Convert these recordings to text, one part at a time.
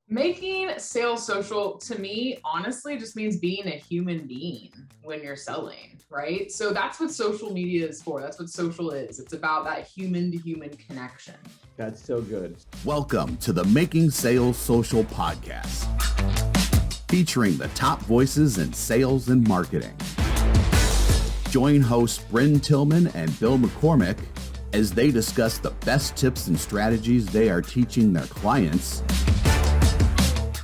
Making sales social to me, honestly, just means being a human being when you're selling, right? So that's what social media is for. That's what social is. It's about that human to human connection. That's so good. Welcome to the Making Sales Social podcast, featuring the top voices in sales and marketing. Join hosts Brynne Tillman and Bill McCormick as they discuss the best tips and strategies they are teaching their clients,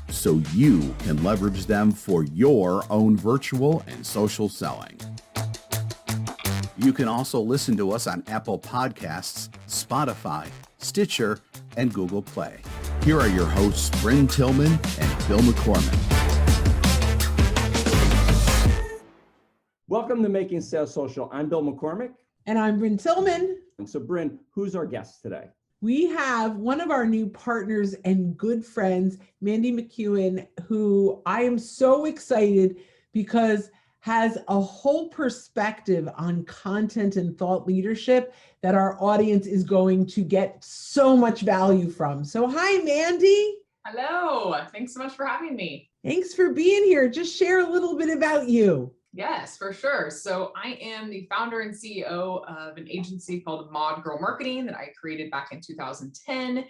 so you can leverage them for your own virtual and social selling. You can also listen to us on Apple Podcasts, Spotify, Stitcher, and Google Play. Here are your hosts, Brynne Tillman and Bill McCormick. Welcome to Making Sales Social. I'm Bill McCormick. And I'm Brynne Tillman. And so, Brynne, who's our guest today? We have one of our new partners and good friends, Mandy McEwen, who I am so excited because has a whole perspective on content and thought leadership that our audience is going to get so much value from. So hi, Mandy. Hello. Thanks so much for having me. Thanks for being here. Just share a little bit about you. Yes, for sure. So I am the founder and CEO of an agency called Mod Girl Marketing that I created back in 2010.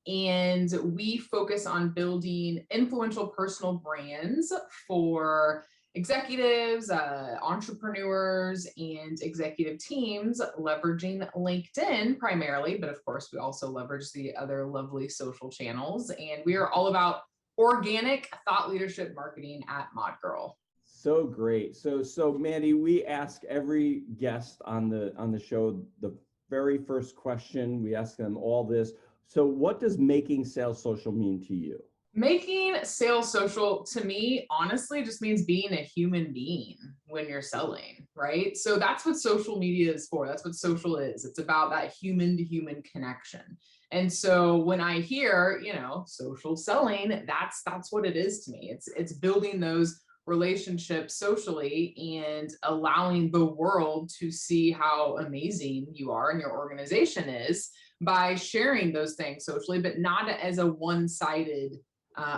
And we focus on building influential personal brands for executives, entrepreneurs, and executive teams, leveraging LinkedIn primarily. But of course, we also leverage the other lovely social channels. And we are all about organic thought leadership marketing at Mod Girl. So great. So Mandy, we ask every guest on the show the very first question. We ask them all this. So what does making sales social mean to you? Making sales social to me, honestly, just means being a human being when you're selling, right? So that's what social media is for. That's what social is. It's about that human to human connection. And so when I hear, social selling, that's what it is to me. It's building those relationships socially and allowing the world to see how amazing you are and your organization is by sharing those things socially, but not as a one-sided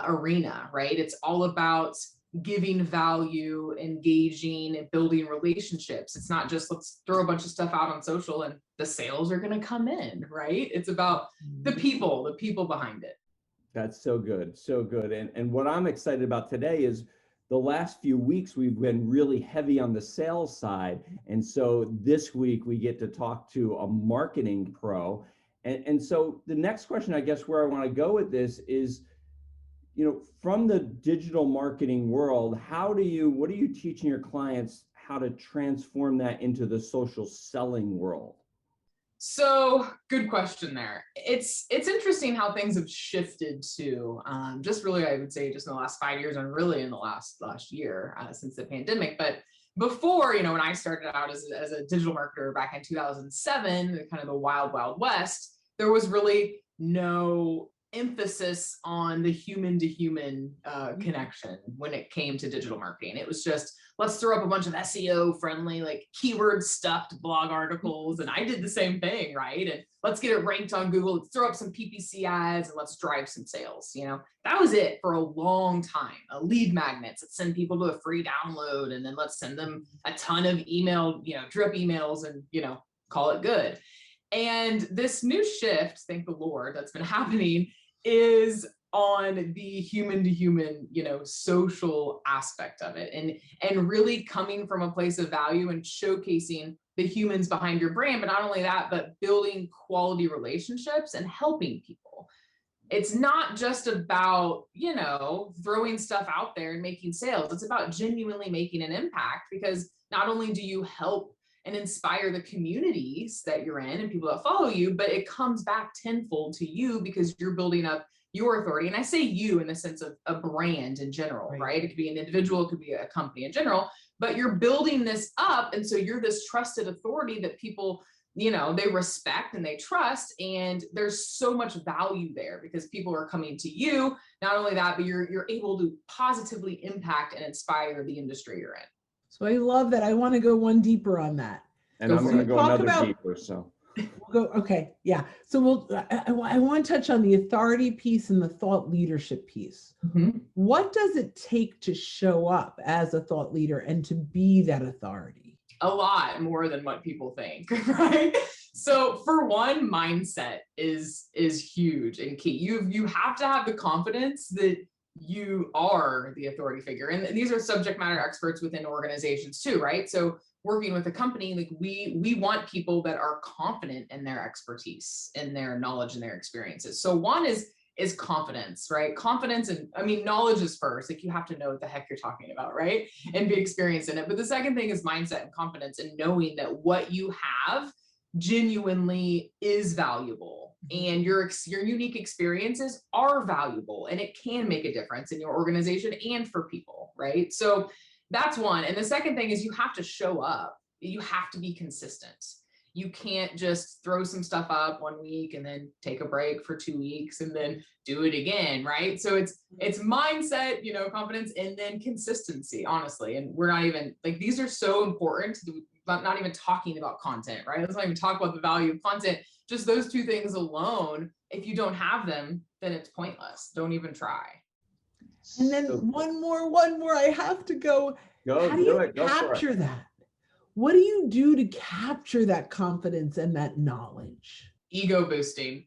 arena, right? It's all about giving value, engaging, and building relationships. It's not just let's throw a bunch of stuff out on social and the sales are going to come in, right? It's about the people behind it. That's so good. So good. And what I'm excited about today is the last few weeks, we've been really heavy on the sales side. And so this week we get to talk to a marketing pro. And so the next question, I guess, where I want to go with this is, from the digital marketing world, what are you teaching your clients how to transform that into the social selling world? So good question there. It's interesting how things have shifted to just really, I would say, just in the last 5 years and really in the last year since the pandemic. But before, when I started out as a digital marketer back in 2007, kind of the wild, wild west, there was really no emphasis on the human to human connection when it came to digital marketing. It was just, let's throw up a bunch of SEO friendly, like keyword stuffed blog articles. And I did the same thing, right? And let's get it ranked on Google. Let's throw up some PPC ads and let's drive some sales. That was it for a long time. Lead magnets that send people to a free download. And then let's send them a ton of email, drip emails and, call it good. And this new shift, thank the Lord, that's been happening is on the human to human, social aspect of it and really coming from a place of value and showcasing the humans behind your brand. But not only that, but building quality relationships and helping people. It's not just about, throwing stuff out there and making sales. It's about genuinely making an impact, because not only do you help and inspire the communities that you're in and people that follow you, but it comes back tenfold to you because you're building up your authority. And I say you in the sense of a brand in general, right? It could be an individual, it could be a company in general, but you're building this up. And so you're this trusted authority that people, they respect and they trust. And there's so much value there because people are coming to you. Not only that, but you're able to positively impact and inspire the industry you're in. So I love that. I want to go one deeper on that. And I'm going to go another deeper. So We'll go, okay, yeah. So I want to touch on the authority piece and the thought leadership piece. Mhm. What does it take to show up as a thought leader and to be that authority? A lot more than what people think, right? So for one, mindset is huge and key. You have to have the confidence that you are the authority figure. And these are subject matter experts within organizations too, right? So working with a company, like we want people that are confident in their expertise, in their knowledge and their experiences. So one is confidence, right? Confidence, and I mean, knowledge is first. Like you have to know what the heck you're talking about, right? And be experienced in it. But the second thing is mindset and confidence, and knowing that what you have genuinely is valuable, and your unique experiences are valuable, and it can make a difference in your organization and for people, right? So that's one. And the second thing is you have to show up. You have to be consistent. You can't just throw some stuff up one week and then take a break for 2 weeks and then do it again, right? So it's mindset, confidence, and then consistency, honestly. And we're not even like, these are so important, but not even talking about content, right? Let's not even talk about the value of content. Just those two things alone, if you don't have them, then it's pointless. Don't even try. And then one more, I have to go. How do you capture that? What do you do to capture that confidence and that knowledge? Ego boosting.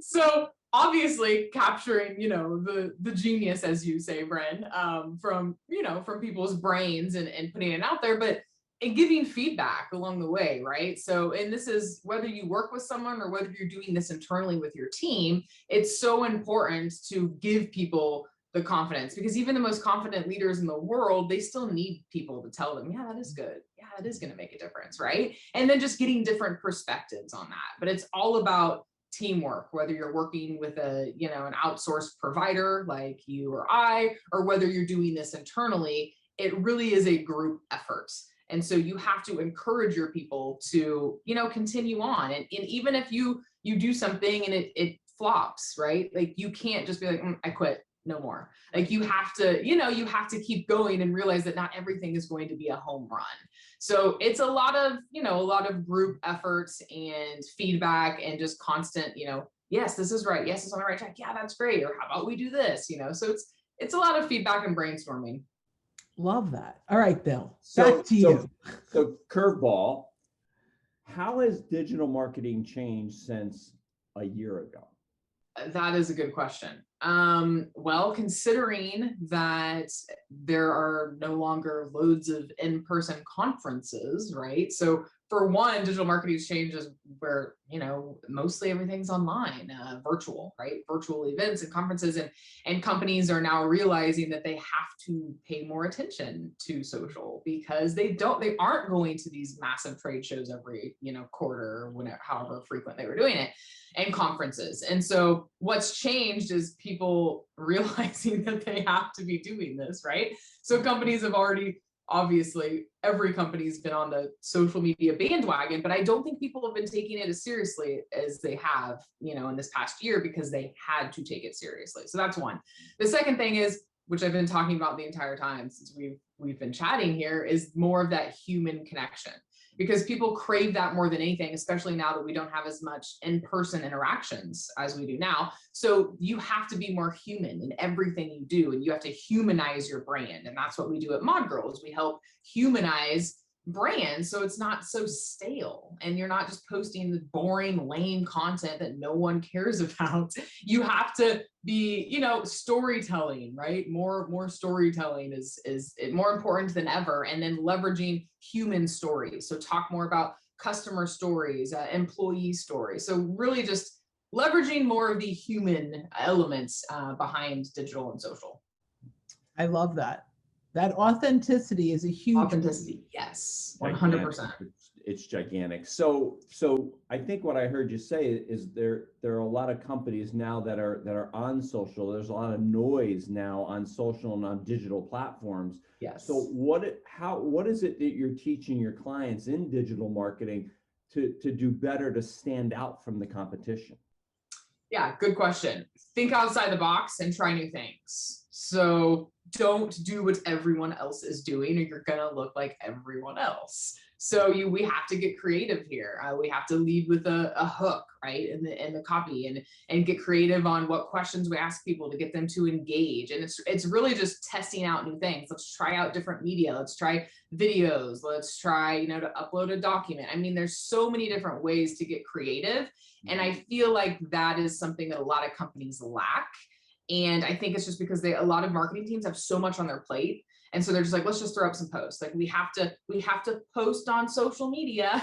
So obviously capturing, the genius, as you say, Brynne, from people's brains and putting it out there, but and giving feedback along the way, right? So, and this is whether you work with someone or whether you're doing this internally with your team, it's so important to give people the confidence, because even the most confident leaders in the world, they still need people to tell them, yeah, that is good. Yeah, that is going to make a difference, right? And then just getting different perspectives on that. But it's all about teamwork, whether you're working with an outsourced provider like you or I, or whether you're doing this internally, it really is a group effort. And so you have to encourage your people to, continue on. And even if you do something and it flops, right? Like you can't just be like, I quit. No more. Like you have to keep going and realize that not everything is going to be a home run. So it's a lot of group efforts and feedback and just constant, yes, this is right. Yes, it's on the right track. Yeah, that's great. Or how about we do this? So it's a lot of feedback and brainstorming. Love that. All right, Bill, back to you. So curveball, how has digital marketing changed since a year ago? That is a good question. Well, considering that there are no longer loads of in-person conferences, right? So for one, digital marketing changes where, mostly everything's online, virtual, right? Virtual events and conferences, and companies are now realizing that they have to pay more attention to social, because they aren't going to these massive trade shows every, quarter or whenever, however frequent they were doing it, and conferences. And so what's changed is people realizing that they have to be doing this, right? So companies have already, obviously, every company's been on the social media bandwagon, but I don't think people have been taking it as seriously as they have, in this past year, because they had to take it seriously. So that's one. The second thing is, which I've been talking about the entire time since we've been chatting here, is more of that human connection. Because people crave that more than anything, especially now that we don't have as much in-person interactions as we do now. So you have to be more human in everything you do, and you have to humanize your brand. And that's what we do at Mod Girls. We help humanize brands so it's not so stale, and you're not just posting the boring, lame content that no one cares about. You have to be, storytelling, right? More storytelling is more important than ever. And then leveraging human stories. So talk more about customer stories, employee stories. So really just leveraging more of the human elements behind digital and social. I love that. That authenticity is a huge authenticity. Yes, 100%. It's gigantic. So I think what I heard you say is there are a lot of companies now that are on social. There's a lot of noise now on social and on digital platforms. Yes. So what is it that you're teaching your clients in digital marketing to do better, to stand out from the competition? Yeah, good question. Think outside the box and try new things. So don't do what everyone else is doing, or you're gonna look like everyone else. So we have to get creative here. We have to lead with a hook, right? In the copy, and get creative on what questions we ask people to get them to engage. And it's really just testing out new things. Let's try out different media. Let's try videos. Let's try, to upload a document. I mean, there's so many different ways to get creative. And I feel like that is something that a lot of companies lack. And I think it's just because a lot of marketing teams have so much on their plate. And so they're just like, let's just throw up some posts. Like we have to post on social media,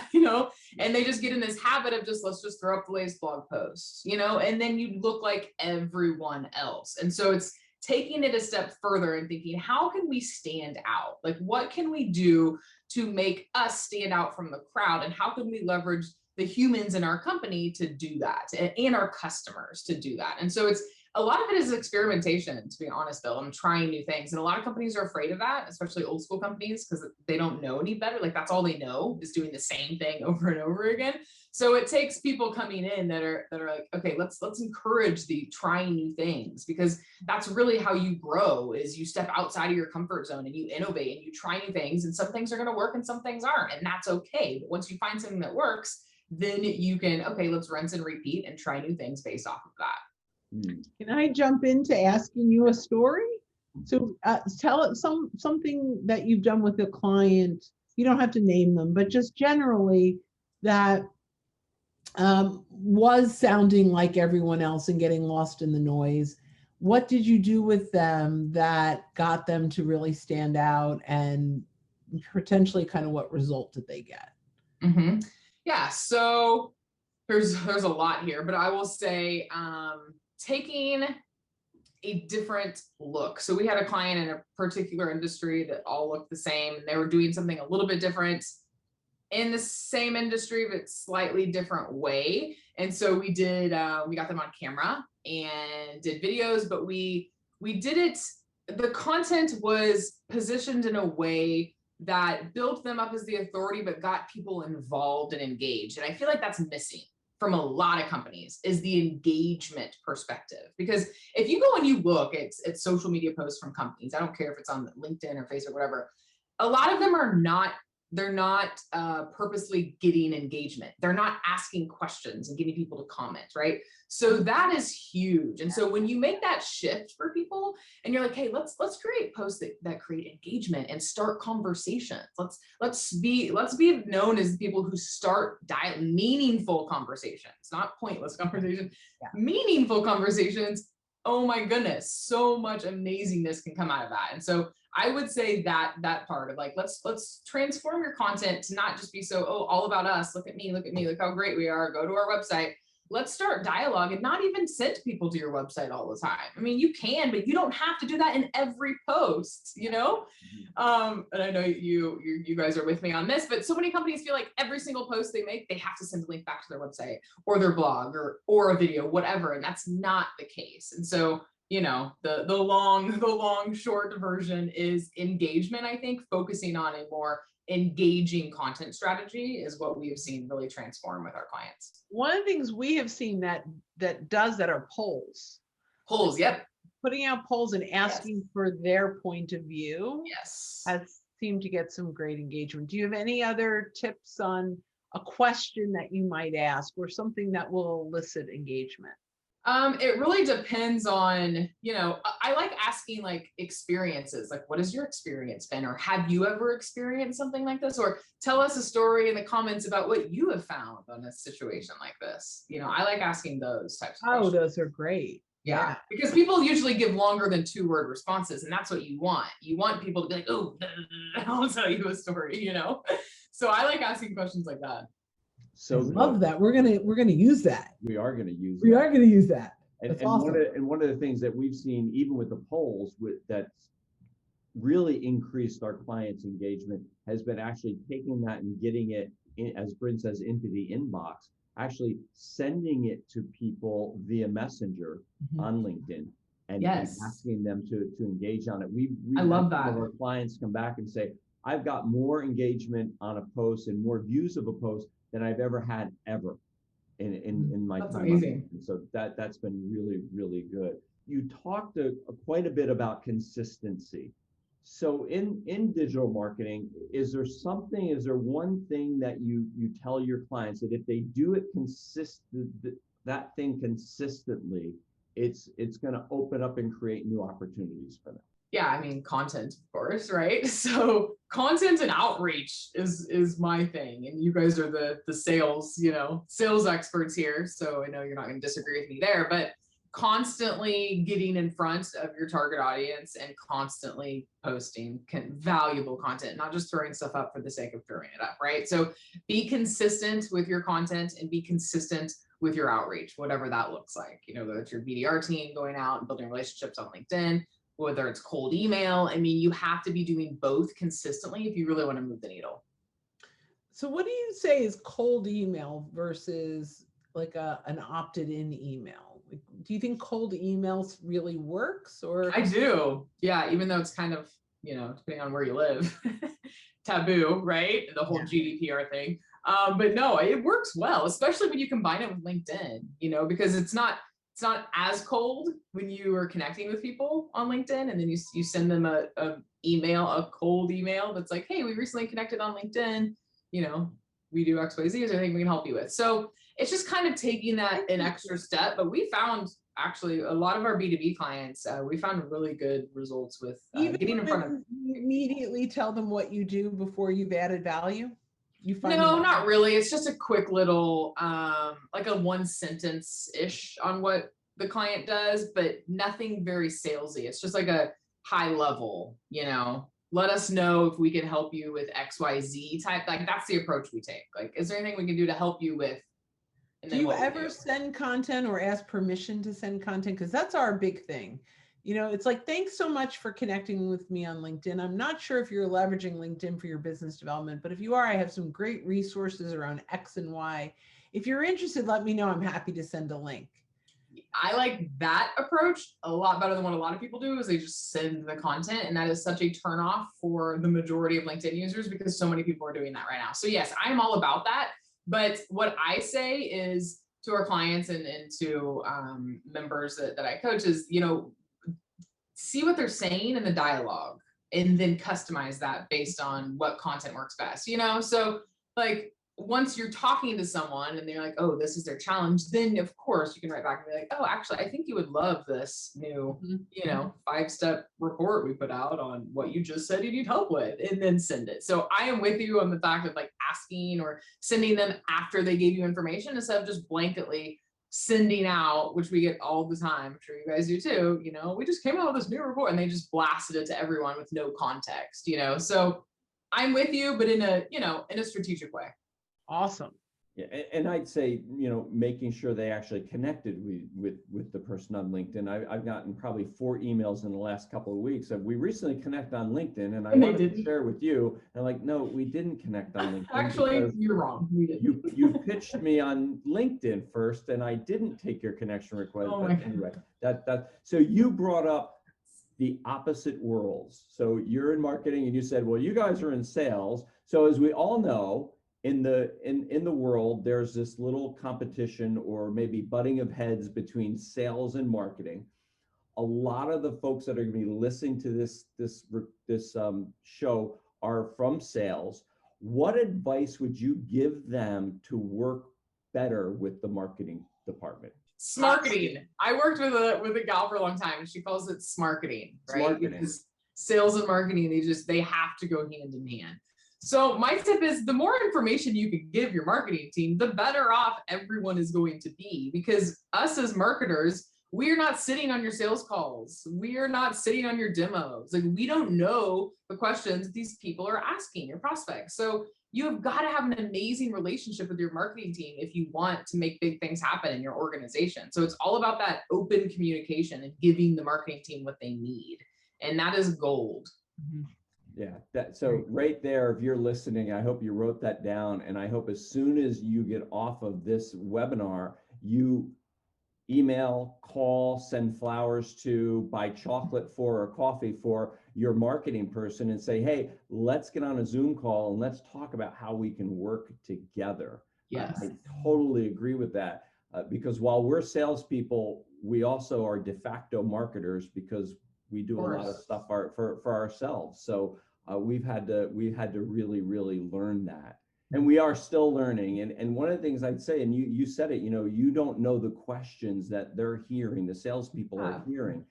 and they just get in this habit of let's just throw up the latest blog posts, and then you look like everyone else. And so it's taking it a step further and thinking, how can we stand out? Like, what can we do to make us stand out from the crowd? And how can we leverage the humans in our company to do that, and our customers to do that? And so a lot of it is experimentation, to be honest, Bill. I'm trying new things. And a lot of companies are afraid of that, especially old school companies, because they don't know any better. Like that's all they know is doing the same thing over and over again. So it takes people coming in that are like, okay, let's encourage the trying new things, because that's really how you grow, is you step outside of your comfort zone and you innovate and you try new things, and some things are going to work and some things aren't. And that's okay. But once you find something that works, then you can, okay, let's rinse and repeat and try new things based off of that. Can I jump into asking you a story? So tell it something that you've done with a client. You don't have to name them, but just generally that was sounding like everyone else and getting lost in the noise. What did you do with them that got them to really stand out, and potentially kind of what result did they get? Mm-hmm. Yeah, so there's a lot here, but I will say taking a different look. So we had a client in a particular industry that all looked the same, and they were doing something a little bit different in the same industry, but slightly different way. And so we got them on camera and did videos, but we did it, the content was positioned in a way that built them up as the authority, but got people involved and engaged. And I feel like that's missing from a lot of companies, is the engagement perspective. Because if you go and you look at social media posts from companies, I don't care if it's on LinkedIn or Facebook, whatever, a lot of them they're not purposely getting engagement. They're not asking questions and getting people to comment, right? So that is huge. And so when you make that shift for people and you're like, hey, let's create posts that create engagement and start conversations. Let's be known as the people who start meaningful conversations, not pointless conversations, meaningful conversations. Oh my goodness, so much amazingness can come out of that. And so I would say that part of like, let's transform your content to not just be all about us. Look at me, look how great we are. Go to our website. Let's start dialogue, and not even send people to your website all the time. I mean, you can, but you don't have to do that in every post, And I know you guys are with me on this, but so many companies feel like every single post they make, they have to send a link back to their website or their blog or a video, whatever. And that's not the case. And so, the long, short version is engagement. I think focusing on a more engaging content strategy is what we have seen really transform with our clients. One of the things we have seen that does that are polls. Yep. Putting out polls and asking for their point of view. Yes. Has seemed to get some great engagement. Do you have any other tips on a question that you might ask or something that will elicit engagement? It really depends on, I like asking like experiences, like what has your experience been, or have you ever experienced something like this, or tell us a story in the comments about what you have found on a situation like this. I like asking those types of questions. Oh, those are great. Yeah, because people usually give longer than 2-word responses, and that's what you want. You want people to be like, oh, I'll tell you a story, So I like asking questions like that. So I love that. We're gonna use that. We are going to use that. And awesome. one of the things that we've seen, even with the polls, that's really increased our clients' engagement, has been actually taking that and getting it, as Brynne says, into the inbox, actually sending it to people via Messenger on LinkedIn and asking them to engage on it. I love that. Some of our clients come back and say, I've got more engagement on a post and more views of a post than I've ever had in my That's time. amazing. And so that's been really, really good. You talked quite a bit about consistency. So in digital marketing, is there one thing that you tell your clients that if they do it that thing consistently, it's going to open up and create new opportunities for them? Yeah, I mean, content, of course, right? So content and outreach is my thing. And you guys are the sales, sales experts here. So I know you're not going to disagree with me there, but constantly getting in front of your target audience and constantly posting valuable content, not just throwing stuff up for the sake of throwing it up, right? So be consistent with your content and be consistent with your outreach, whatever that looks like. Whether it's your BDR team going out and building relationships on LinkedIn, whether it's cold email. I mean, you have to be doing both consistently if you really want to move the needle. So what do you say is cold email versus like an opted in email? Do you think cold emails really works, or? I do. Yeah. Even though it's kind of, depending on where you live, taboo, right? The whole GDPR thing. But no, it works well, especially when you combine it with LinkedIn, because it's not as cold when you are connecting with people on LinkedIn, and then you send them a cold email that's like, hey, we recently connected on LinkedIn, we do XYZ, is there anything we can help you with? So it's just kind of taking that an extra step. But we found actually a lot of our B2B clients, we found really good results with getting in front of. You immediately tell them what you do before you've added value? No, not really. It's just a quick little, like a one sentence ish on what the client does, but nothing very salesy. It's just like a high level, let us know if we can help you with XYZ type. Like that's the approach we take. Like, is there anything we can do to help you with? Do you ever send content or ask permission to send content? Because that's our big thing. It's like, thanks so much for connecting with me on LinkedIn. I'm not sure if you're leveraging LinkedIn for your business development, but if you are, I have some great resources around X and Y. If you're interested, let me know. I'm happy to send a link. I like that approach a lot better than what a lot of people do, is they just send the content. And that is such a turnoff for the majority of LinkedIn users because so many people are doing that right now. So yes, I'm all about that. But what I say is to our clients and to members that I coach is, see what they're saying in the dialogue and then customize that based on what content works best, So like once you're talking to someone and they're like, oh, this is their challenge, then of course you can write back and be like, oh, actually, I think you would love this new, 5-step report we put out on what you just said you need help with, and then send it. So I am with you on the fact of like asking or sending them after they gave you information instead of just blanketly sending out, which we get all the time. I'm sure you guys do too. We just came out with this new report and they just blasted it to everyone with no context, So I'm with you, but in a strategic way. Awesome. Yeah, and I'd say, making sure they actually connected with the person on LinkedIn. I've gotten probably 4 emails in the last couple of weeks of, we recently connect on LinkedIn, and I wanted to share with you. And like, no, we didn't connect on LinkedIn. Actually, you're wrong. We didn't. You pitched me on LinkedIn first, and I didn't take your connection request. Oh but anyway, so you brought up the opposite worlds. So you're in marketing, and you said, well, you guys are in sales. So as we all know, in the world, there's this little competition or maybe butting of heads between sales and marketing. A lot of the folks that are going to be listening to this show are from sales. What advice would you give them to work better with the marketing department? Smarketing. I worked with a gal for a long time, and she calls it smarketing, right? Smarketing. Because sales and marketing, they have to go hand in hand. So my tip is, the more information you can give your marketing team, the better off everyone is going to be, because us as marketers, we are not sitting on your sales calls. We are not sitting on your demos. Like, we don't know the questions these people are asking your prospects. So you have got to have an amazing relationship with your marketing team if you want to make big things happen in your organization. So it's all about that open communication and giving the marketing team what they need. And that is gold. Mm-hmm. Yeah, so right there, if you're listening, I hope you wrote that down. And I hope as soon as you get off of this webinar, you email, call, send flowers to, buy chocolate for, or coffee for your marketing person and say, hey, let's get on a Zoom call and let's talk about how we can work together. Yes. I totally agree with that. Because while we're salespeople, we also are de facto marketers, because We do a lot of stuff for ourselves. So we've had to really, really learn that. And we are still learning. And one of the things I'd say, and you said it, you don't know the questions that they're hearing, the salespeople are hearing.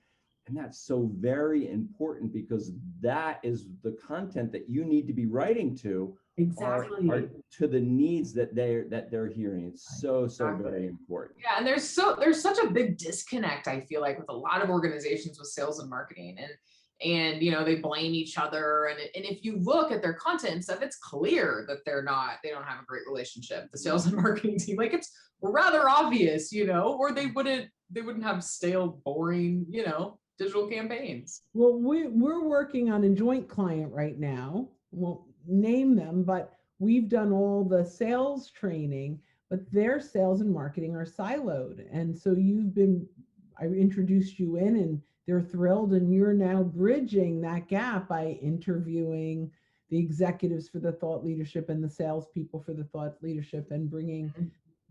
And that's so very important, because that is the content that you need to be writing to. Exactly. Are to the needs that they're hearing. It's so very important. Yeah, and there's such a big disconnect, I feel like, with a lot of organizations with sales and marketing, and they blame each other, and if you look at their content and stuff, it's clear that they don't have a great relationship, the sales and marketing team. Like, it's rather obvious, or they wouldn't have stale, boring, digital campaigns. Well, we're working on a joint client right now. Won't name them, but we've done all the sales training, but their sales and marketing are siloed. And so I introduced you in, and they're thrilled, and you're now bridging that gap by interviewing the executives for the thought leadership and the salespeople for the thought leadership, and bringing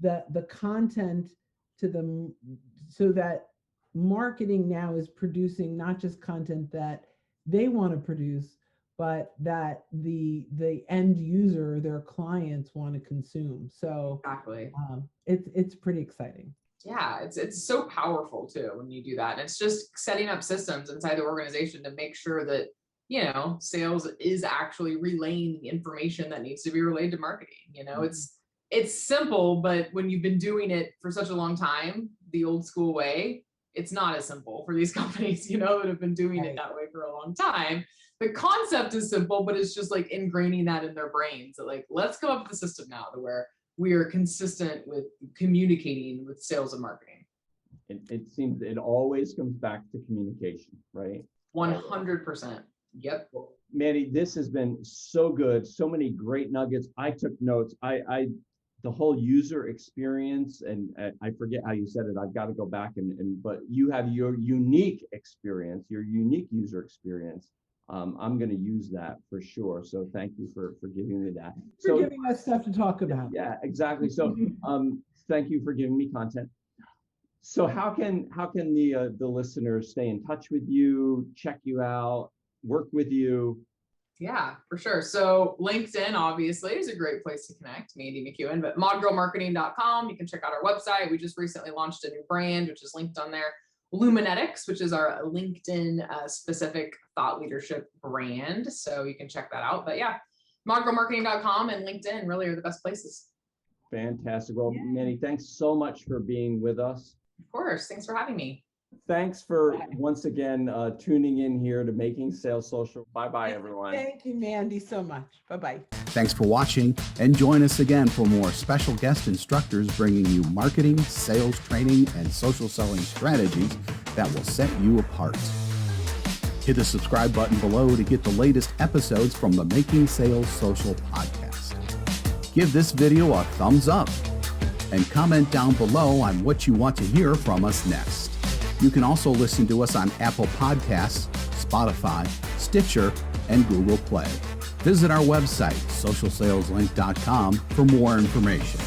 the content to them, so that marketing now is producing not just content that they want to produce, but that the end user, their clients, want to consume. So exactly, it's pretty exciting. Yeah, it's so powerful too when you do that. And it's just setting up systems inside the organization to make sure that sales is actually relaying the information that needs to be relayed to marketing. It's simple, but when you've been doing it for such a long time, the old school way, it's not as simple for these companies, that have been doing it that way for a long time. The concept is simple, but it's just like ingraining that in their brains. So, like, let's come up with a system now to where we are consistent with communicating with sales and marketing. It seems it always comes back to communication, right? 100%. Yep. Well, Mandy, this has been so good. So many great nuggets. I took notes. The whole user experience, and I forget how you said it. I've got to go back but you have your unique experience, your unique user experience. I'm going to use that for sure. So thank you for giving me that. For giving us stuff to talk about. Yeah, exactly. So thank you for giving me content. So how can the listeners stay in touch with you, check you out, work with you? Yeah, for sure. So LinkedIn obviously is a great place to connect, Mandy McEwen, but modgirlmarketing.com. You can check out our website. We just recently launched a new brand, which is linked on there. Luminetics, which is our LinkedIn specific thought leadership brand. So you can check that out. But yeah, modgirlmarketing.com and LinkedIn really are the best places. Fantastic. Well, Mandy, thanks so much for being with us. Of course. Thanks for having me. Thanks for once again tuning in here to Making Sales Social. Bye-bye, everyone. Thank you, Mandy, so much. Bye-bye. Thanks for watching, and join us again for more special guest instructors bringing you marketing, sales training, and social selling strategies that will set you apart. Hit the subscribe button below to get the latest episodes from the Making Sales Social podcast. Give this video a thumbs up and comment down below on what you want to hear from us next. You can also listen to us on Apple Podcasts, Spotify, Stitcher, and Google Play. Visit our website, socialsaleslink.com, for more information.